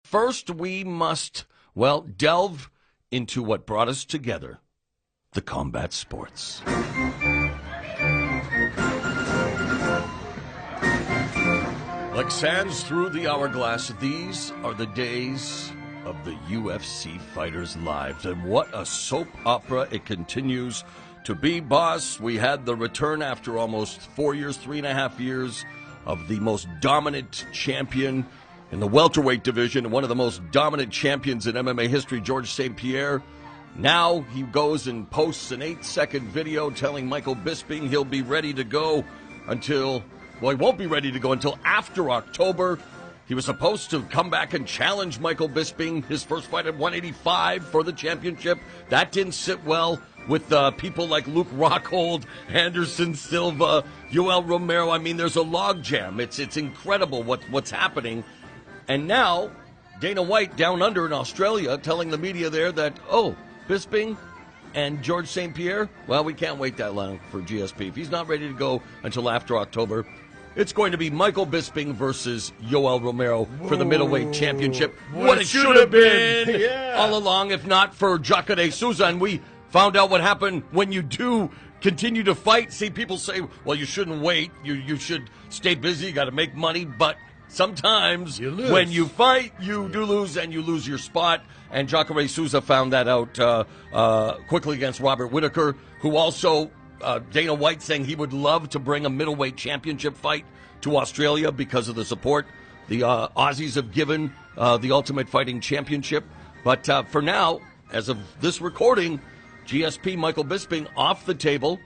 first we must, well, delve into what brought us together, the combat sports. Like sands through the hourglass, these are the days of the UFC fighters' lives. And what a soap opera it continues to be, boss. We had the return after almost 4 years, 3.5 years, of the most dominant champion in the welterweight division, and one of the most dominant champions in MMA history, George Saint Pierre. Now he goes and posts an 8-second video telling Michael Bisping he'll be ready to go until... Well, he won't be ready to go until after October. He was supposed to come back and challenge Michael Bisping, his first fight at 185 for the championship. That didn't sit well with people like Luke Rockhold, Anderson Silva, Yoel Romero. I mean, there's a logjam. It's incredible what's happening. And now, Dana White down under in Australia telling the media there that, Bisping and George St. Pierre, well, we can't wait that long for GSP. If he's not ready to go until after October, it's going to be Michael Bisping versus Yoel Romero for the middleweight championship. What it should have been all along, if not for Jacare Souza. And we found out what happened when you do continue to fight. See, people say, well, you shouldn't wait. You should stay busy. You got to make money. But sometimes when you fight, you do lose, and you lose your spot. And Jacare Souza found that out quickly against Robert Whittaker, who also... Dana White saying he would love to bring a middleweight championship fight to Australia because of the support the Aussies have given the Ultimate Fighting Championship. But for now, as of this recording, GSP, Michael Bisping, off the table.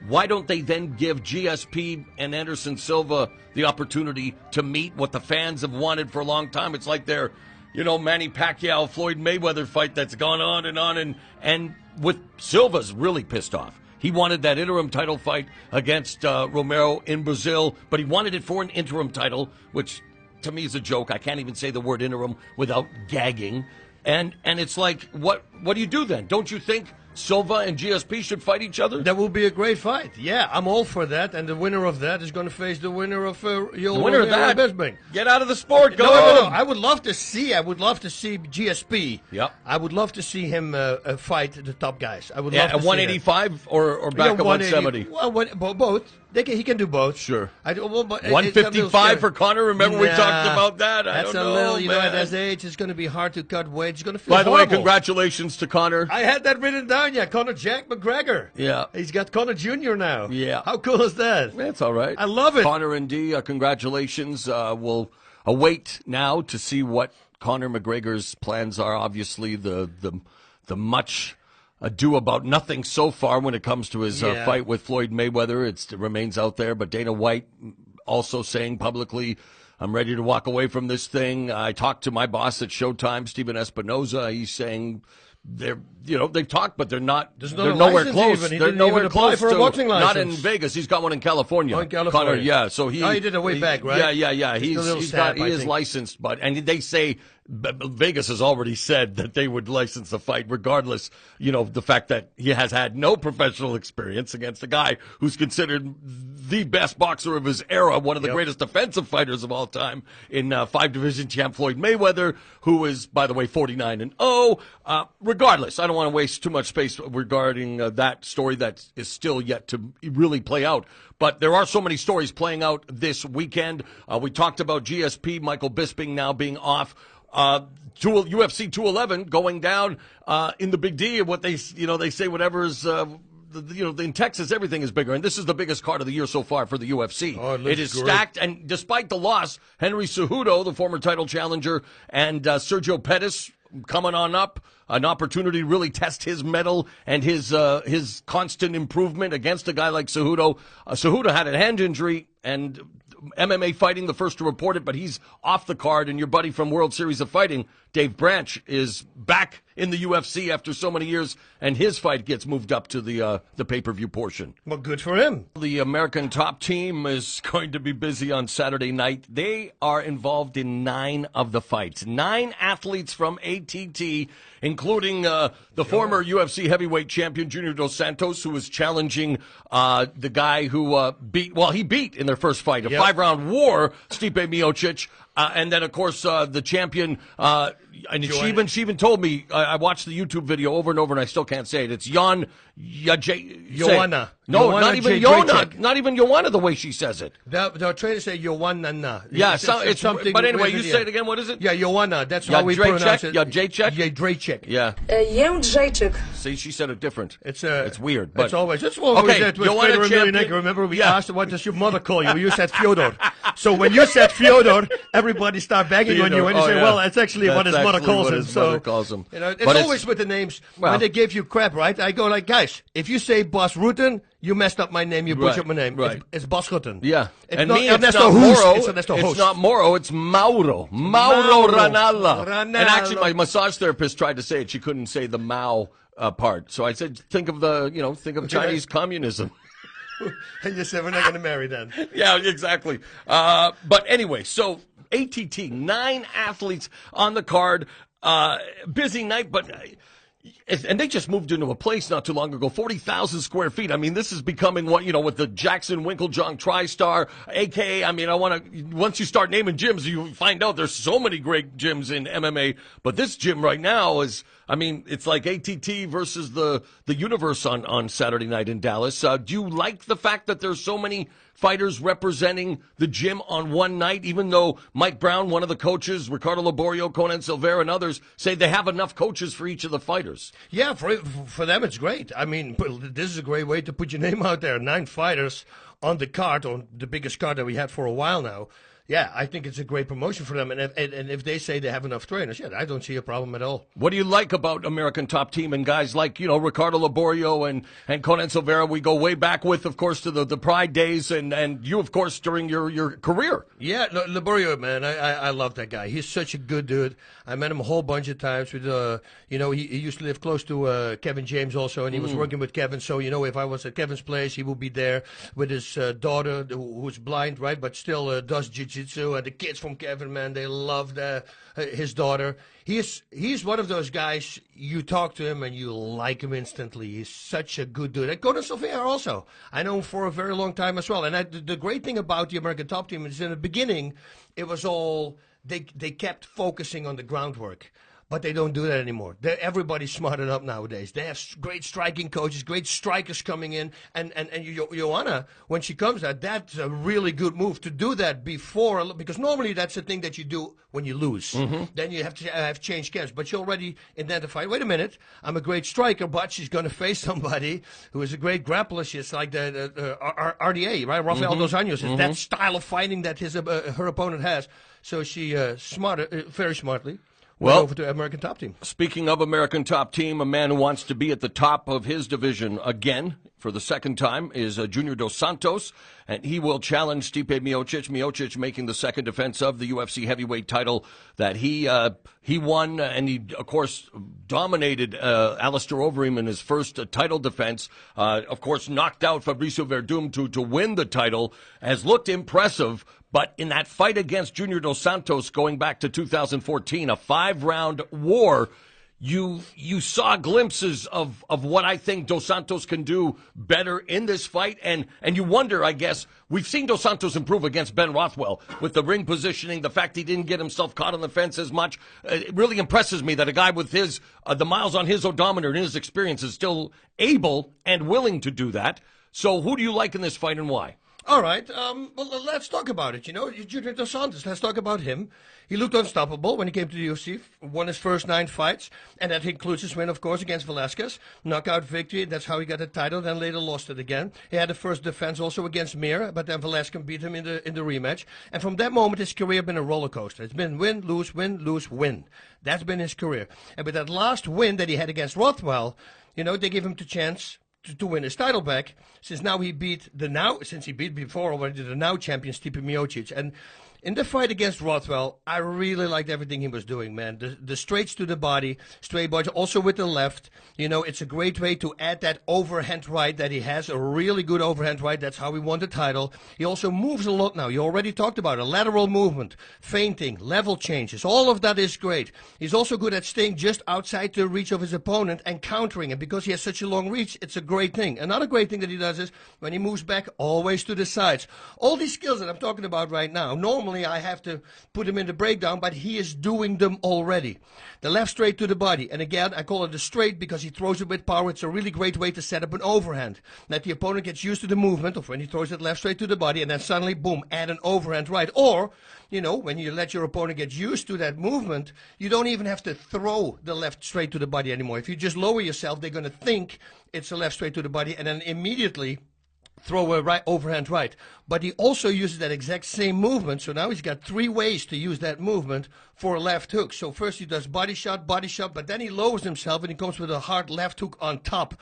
Why don't they then give GSP and Anderson Silva the opportunity to meet what the fans have wanted for a long time? It's like their, Manny Pacquiao, Floyd Mayweather fight that's gone on. And with Silva's really pissed off. He wanted that interim title fight against Romero in Brazil, but he wanted it for an interim title, which to me is a joke. I can't even say the word interim without gagging. And it's like, what do you do then? Don't you think Silva and GSP should fight each other? That will be a great fight. Yeah, I'm all for that. And the winner of that is going to face the winner of Yoel and Bisping. Get out of the sport. Go No. I would love to see GSP. Yep. I would love to see him fight the top guys. I would love to at 185 or back at 170. Well, both. He can do both. Sure. 155 for Connor. Remember we talked about that. That's I don't know, man. At his age, it's going to be hard to cut weight. It's going to feel By the horrible. way, congratulations to Connor. I had that written down. Yeah, Connor Jack McGregor. Yeah. He's got Connor Jr. now. Yeah. How cool is that? That's all right. I love it. Connor and D, congratulations. We'll await now to see what Conor McGregor's plans are. Obviously, the much ado about nothing so far when it comes to his fight with Floyd Mayweather. It remains out there, but Dana White also saying publicly, I'm ready to walk away from this thing. I talked to my boss at Showtime, Steven Espinoza. He's saying they've talked, but they're nowhere close. They're nowhere close for a boxing license. Not in Vegas. He's got one in California. Oh, in California. Connor, yeah. So he did it way back, right? Yeah. He is licensed, and they say Vegas has already said that they would license the fight regardless, the fact that he has had no professional experience against a guy who's considered the best boxer of his era, one of the greatest defensive fighters of all time in 5-division champ Floyd Mayweather, who is, by the way, 49-0. Regardless, I don't want to waste too much space regarding that story that is still yet to really play out. But there are so many stories playing out this weekend. We talked about GSP, Michael Bisping now being off. UFC 211 going down in the Big D. What they say whatever is in Texas everything is bigger, and this is the biggest card of the year so far for the UFC. Oh, it is great. stacked, and despite the loss, Henry Cejudo, the former title challenger, and Sergio Pettis coming on up, an opportunity to really test his mettle and his constant improvement against a guy like Cejudo. Cejudo had a hand injury, and MMA Fighting, the first to report it, but he's off the card, and your buddy from World Series of Fighting, Dave Branch, is back in the UFC after so many years, and his fight gets moved up to the pay-per-view portion. Well, good for him. The American Top Team is going to be busy on Saturday night. They are involved in 9 of the fights. 9 athletes from ATT, including the former UFC heavyweight champion Junior Dos Santos, who is challenging the guy who he beat in their first fight, a 5-round war, Stipe Miocic. And then, of course, the champion, and she even told me, I watched the YouTube video over and over, and I still can't say it. It's Joanna. No, not even Joanna. Not even Joanna, the way she says it. The trainers say Joanna. Yeah, it's something. But anyway, you say it again. What is it? Yeah, Joanna. That's how we pronounce it. Jędrzejczyk? Jędrzejczyk. Yeah. Jędrzejczyk. See, she said it different. It's weird. But it's always. That's what we said with Joanna Romero. Remember, we asked, what does your mother call you? You said Fyodor. So when you said Fyodor, everybody started banging on you, and you say, well, that's actually what his mother calls him. You know, it's always with the names. When they give you crap, right? I go like, guys, if you say Bas Rutten, you messed up my name. You butchered my name. Right. It's Bas Rutten. Yeah. It's not Moro. It's not Moro. It's Mauro. Mauro Ranallo. And actually, my massage therapist tried to say it. She couldn't say the Mao part. So I said, think of Chinese communism. And you said, we're not going to marry then. Yeah, exactly. But anyway, so ATT, 9 athletes on the card. Busy night, but... And they just moved into a place not too long ago, 40,000 square feet. I mean, this is becoming what, with the Jackson Winkeljohn TriStar, AKA, once you start naming gyms, you find out there's so many great gyms in MMA. But this gym right now is, it's like ATT versus the universe on Saturday night in Dallas. Do you like the fact that there's so many fighters representing the gym on one night, even though Mike Brown, one of the coaches, Ricardo Laborio, Conan Silveira, and others say they have enough coaches for each of the fighters? Yeah, for them it's great. This is a great way to put your name out there. 9 fighters on the card, on the biggest card that we had for a while now. Yeah, I think it's a great promotion for them. And if they say they have enough trainers, I don't see a problem at all. What do you like about American Top Team and guys like, Ricardo Laborio and Conan Silveira? We go way back with, of course, to the Pride days and you, of course, during your career. Yeah, Laborio, man, I love that guy. He's such a good dude. I met him a whole bunch of times. With, he used to live close to Kevin James also, and he was working with Kevin. So, if I was at Kevin's place, he would be there with his daughter, who's blind, right, but still does jiu-jitsu. And the kids from Kevin, man, they love his daughter. He's one of those guys, you talk to him and you like him instantly. He's such a good dude. And Conan Silveira also. I know him for a very long time as well. And the great thing about the American Top Team is in the beginning, it was all, they kept focusing on the groundwork. But they don't do that anymore. Everybody's smarted up nowadays. They have great striking coaches, great strikers coming in. And Joanna, when she comes out, that's a really good move to do that before, because normally that's the thing that you do when you lose. Mm-hmm. Then you have to have changed camps. But you already identified, wait a minute, I'm a great striker, but she's going to face somebody who is a great grappler. She's like the RDA, right? Rafael Dos Anjos. Is that style of fighting that her opponent has. So she very smartly. Over to American Top Team. Speaking of American Top Team, a man who wants to be at the top of his division again for the second time is Junior Dos Santos, and he will challenge Stipe Miocic. Miocic making the second defense of the UFC heavyweight title that he won, and he, of course, dominated Alistair Overeem in his first title defense. Of course, knocked out Fabricio Verdum to win the title. Has looked impressive. But in that fight against Junior Dos Santos going back to 2014, a 5-round war, you saw glimpses of what I think Dos Santos can do better in this fight. And you wonder, I guess, we've seen Dos Santos improve against Ben Rothwell with the ring positioning, the fact he didn't get himself caught on the fence as much. It really impresses me that a guy with his the miles on his odometer and his experience is still able and willing to do that. So who do you like in this fight and why? All right. Well, let's talk about it. Junior Dos Santos, let's talk about him. He looked unstoppable when he came to the UFC, won his first 9 fights, and that includes his win, of course, against Velasquez. Knockout victory, that's how he got the title, then later lost it again. He had the first defense also against Mir, but then Velasquez beat him in the rematch. And from that moment, his career has been a roller coaster. It's been win, lose, win, lose, win. That's been his career. And with that last win that he had against Rothwell, they gave him the chance to win his title back, since he beat before already the now champion Stipe Miocic. And In the fight against Rothwell, I really liked everything he was doing, man. The straights to the body, straight body, also with the left. You know, it's a great way to add that overhand right that he has, a really good overhand right. That's how he won the title. He also moves a lot now. You already talked about it. Lateral movement, feinting, level changes. All of that is great. He's also good at staying just outside the reach of his opponent and countering it. Because he has such a long reach, it's a great thing. Another great thing that he does is when he moves back, always to the sides. All these skills that I'm talking about right now, normally I have to put him in the breakdown, but he is doing them already. The left straight to the body. And again, I call it a straight because he throws it with power. It's a really great way to set up an overhand. That the opponent gets used to the movement of when he throws it left straight to the body and then suddenly, boom, add an overhand right. Or, you know, when you let your opponent get used to that movement, you don't even have to throw the left straight to the body anymore. If you just lower yourself, they're going to think it's a left straight to the body and then immediately throw a right overhand right. But he also uses that exact same movement. So now he's got 3 ways to use that movement for a left hook. So first he does body shot, but then he lowers himself and he comes with a hard left hook on top.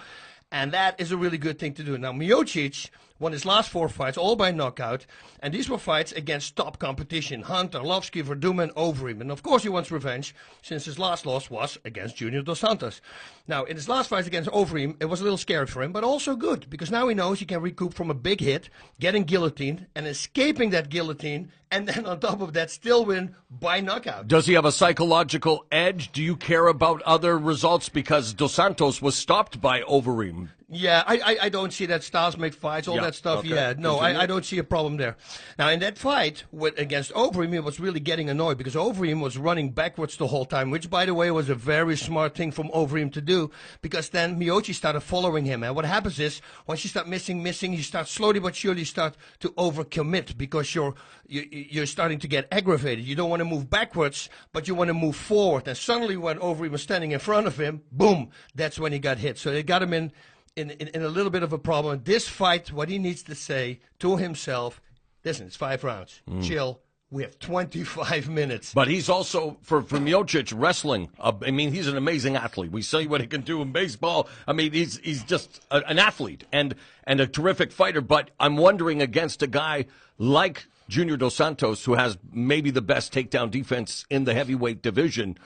And that is a really good thing to do. Now, Miocic won his last 4 fights, all by knockout. And these were fights against top competition. Hunt, Arlovsky, Verdum, and Overeem. And of course he wants revenge, since his last loss was against Junior Dos Santos. Now, in his last fight against Overeem, it was a little scary for him, but also good. Because now he knows he can recoup from a big hit, getting guillotined, and escaping that guillotine. And then on top of that, still win by knockout. Does he have a psychological edge? Do you care about other results? Because Dos Santos was stopped by Overeem. Yeah, I don't see that. Styles make fights, all that stuff. Okay. Yeah, no, I don't see a problem there. Now, in that fight against Overeem, he was really getting annoyed because Overeem was running backwards the whole time, which, by the way, was a very smart thing from Overeem to do because then Miocic started following him. And what happens is, once you start missing, you start slowly but surely start to overcommit because you're starting to get aggravated. You don't want to move backwards, but you want to move forward. And suddenly when Overeem was standing in front of him, boom, that's when he got hit. So they got him in a little bit of a problem. This fight, what he needs to say to himself, listen, it's 5 rounds. Chill. We have 25 minutes. But he's also, for Miocic, wrestling. I mean, he's an amazing athlete. We see what he can do in baseball. I mean, he's just an athlete and a terrific fighter. But I'm wondering against a guy like Junior Dos Santos, who has maybe the best takedown defense in the heavyweight division,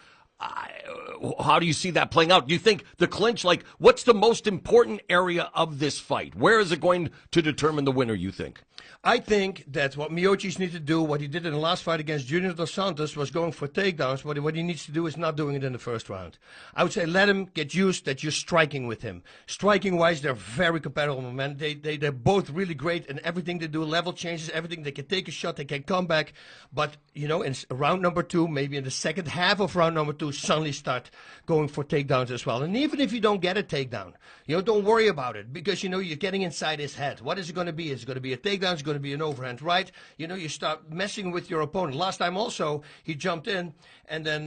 how do you see that playing out? Do you think the clinch, like, what's the most important area of this fight? Where is it going to determine the winner, you think? I think that what Miocic needs to do, what he did in the last fight against Junior Dos Santos, was going for takedowns. What he needs to do is not doing it in the first round. I would say let him get used that you're striking with him. Striking-wise, they're very compatible, man. They're both really great in everything they do, level changes, everything. They can take a shot, they can come back. But, you know, in round number 2, maybe in the second half of round number 2, suddenly start going for takedowns as well. And even if you don't get a takedown, you know, don't worry about it because, you know, you're getting inside his head. What is it going to be? Is it going to be a takedown? Is it going to be an overhand right? You know, you start messing with your opponent. Last time also, he jumped in, and then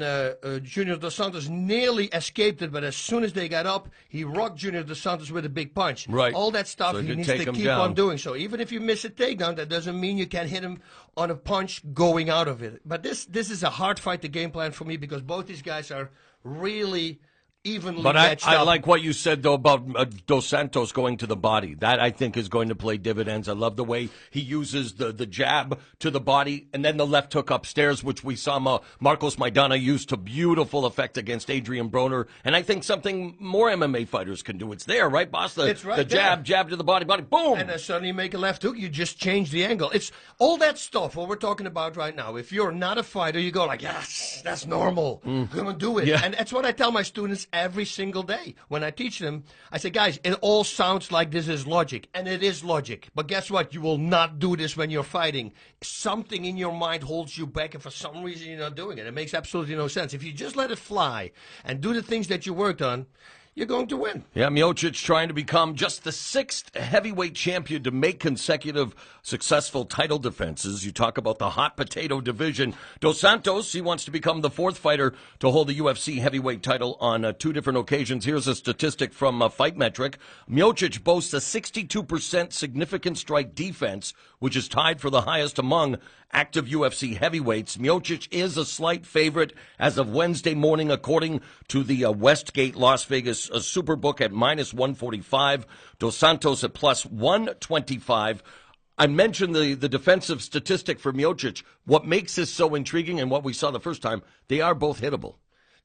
Junior Dos Santos nearly escaped it, but as soon as they got up, he rocked Junior Dos Santos with a big punch. Right. All that stuff so he needs to keep on doing. So even if you miss a takedown, that doesn't mean you can't hit him on a punch going out of it. But this is a hard fight to game plan for me because both these guys are really evenly matched up. I like what you said, though, about Dos Santos going to the body. That, I think, is going to play dividends. I love the way he uses the jab to the body and then the left hook upstairs, which we saw Marcos Maidana use to beautiful effect against Adrian Broner. And I think something more MMA fighters can do. It's there, right, boss? It's right the jab to the body, boom! And then suddenly you make a left hook, you just change the angle. It's all that stuff, what we're talking about right now. If you're not a fighter, you go like, yes, that's normal. I'm going to do it. Yeah. And that's what I tell my students every single day. When I teach them, I say, guys, it all sounds like this is logic, and it is logic. But guess what? You will not do this when you're fighting. Something in your mind holds you back, and for some reason you're not doing it. It makes absolutely no sense. If you just let it fly and do the things that you worked on, you're going to win. Yeah, Miocic trying to become just the 6th heavyweight champion to make consecutive successful title defenses. You talk about the hot potato division. Dos Santos, he wants to become the 4th fighter to hold the UFC heavyweight title on 2 different occasions. Here's a statistic from Fight Metric. Miocic boasts a 62% significant strike defense, which is tied for the highest among active UFC heavyweights. Miocic is a slight favorite as of Wednesday morning, according to the Westgate Las Vegas Superbook at -145. Dos Santos at +125. I mentioned the defensive statistic for Miocic. What makes this so intriguing and what we saw the first time, they are both hittable.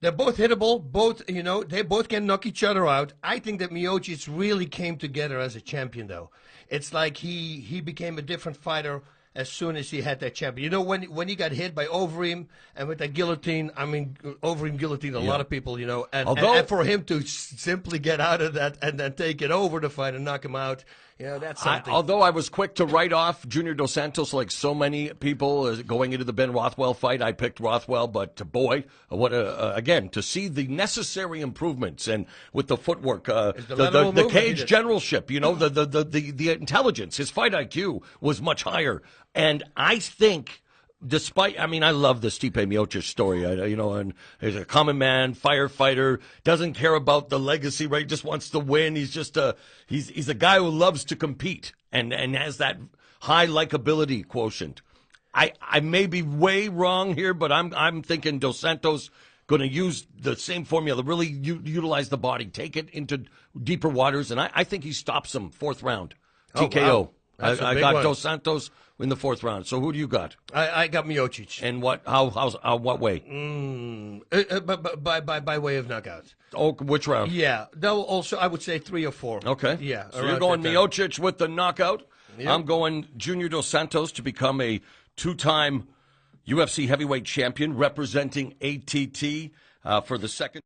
They're both hittable. Both, they both can knock each other out. I think that Miocic really came together as a champion, though. It's like he became a different fighter as soon as he had that champion. When he got hit by Overeem and with that guillotine, I mean, Overeem guillotined a lot of people, and for him to simply get out of that and then take it over the fight and knock him out, that's something. Although I was quick to write off Junior Dos Santos like so many people going into the Ben Rothwell fight, I picked Rothwell, but boy, again, to see the necessary improvements and with the footwork, the cage generalship, the intelligence, his fight IQ was much higher. And I think, I love the Stipe Miocic story, and he's a common man, firefighter, doesn't care about the legacy, right? Just wants to win. He's just he's a guy who loves to compete and has that high likability quotient. I may be way wrong here, but I'm thinking Dos Santos going to use the same formula, really utilize the body, take it into deeper waters, and I think he stops him 4th round, TKO. Wow. I got Dos Santos in the 4th round. So who do you got? I got Miocic. And what? What way? By way of knockout. Oh, which round? Yeah, though also I would say 3 or 4. Okay. Yeah. So you're going Miocic with the knockout. Yep. I'm going Junior Dos Santos to become a 2-time UFC heavyweight champion, representing ATT for the second.